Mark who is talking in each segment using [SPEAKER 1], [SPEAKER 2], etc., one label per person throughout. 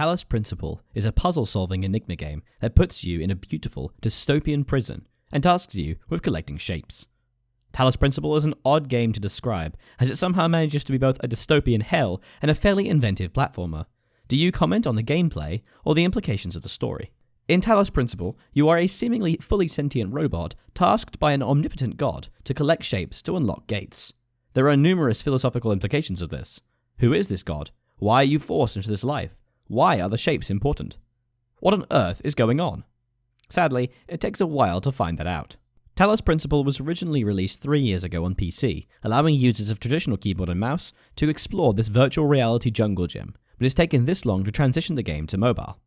[SPEAKER 1] Talos Principle is a puzzle-solving enigma game that puts you in a beautiful, dystopian prison and tasks you with collecting shapes. Talos Principle is an odd game to describe, as it somehow manages to be both a dystopian hell and a fairly inventive platformer. Do you comment on the gameplay or the implications of the story? In Talos Principle, you are a seemingly fully sentient robot tasked by an omnipotent god to collect shapes to unlock gates. There are numerous philosophical implications of this. Who is this god? Why are you forced into this life? Why are the shapes important? What on earth is going on? Sadly, it takes a while to find that out. Talos Principle was originally released 3 years ago on PC, allowing users of traditional keyboard and mouse to explore this virtual reality jungle gym, but it's taken this long to transition the game to mobile.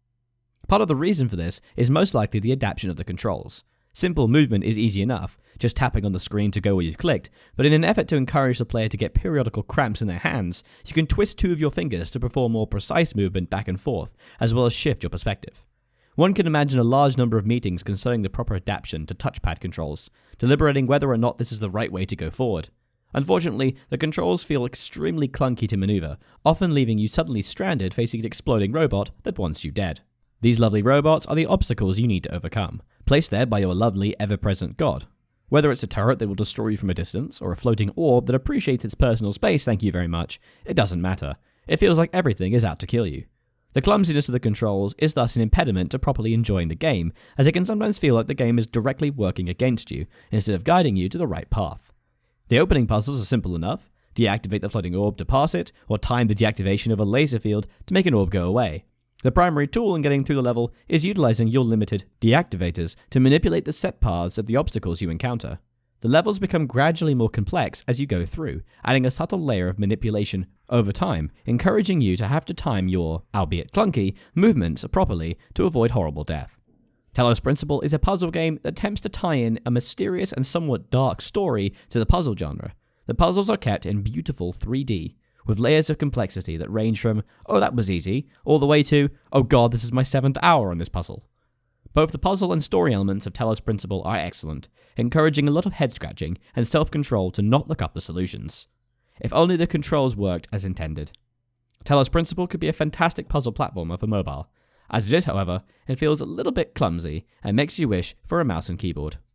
[SPEAKER 1] Part of the reason for this is most likely the adaptation of the controls. Simple movement is easy enough, just tapping on the screen to go where you've clicked, but in an effort to encourage the player to get periodical cramps in their hands, you can twist 2 of your fingers to perform more precise movement back and forth, as well as shift your perspective. One can imagine a large number of meetings concerning the proper adaptation to touchpad controls, deliberating whether or not this is the right way to go forward. Unfortunately, the controls feel extremely clunky to maneuver, often leaving you suddenly stranded facing an exploding robot that wants you dead. These lovely robots are the obstacles you need to overcome, placed there by your lovely, ever-present god. Whether it's a turret that will destroy you from a distance, or a floating orb that appreciates its personal space, thank you very much, it doesn't matter. It feels like everything is out to kill you. The clumsiness of the controls is thus an impediment to properly enjoying the game, as it can sometimes feel like the game is directly working against you, instead of guiding you to the right path. The opening puzzles are simple enough. Deactivate the floating orb to pass it, or time the deactivation of a laser field to make an orb go away. The primary tool in getting through the level is utilizing your limited deactivators to manipulate the set paths of the obstacles you encounter. The levels become gradually more complex as you go through, adding a subtle layer of manipulation over time, encouraging you to have to time your, albeit clunky, movements properly to avoid horrible death. Talos Principle is a puzzle game that attempts to tie in a mysterious and somewhat dark story to the puzzle genre. The puzzles are kept in beautiful 3D, with layers of complexity that range from, oh that was easy, all the way to, oh god this is my 7th hour on this puzzle. Both the puzzle and story elements of Talos Principle are excellent, encouraging a lot of head scratching and self-control to not look up the solutions. If only the controls worked as intended. Talos Principle could be a fantastic puzzle platformer for mobile. As it is, however, it feels a little bit clumsy and makes you wish for a mouse and keyboard.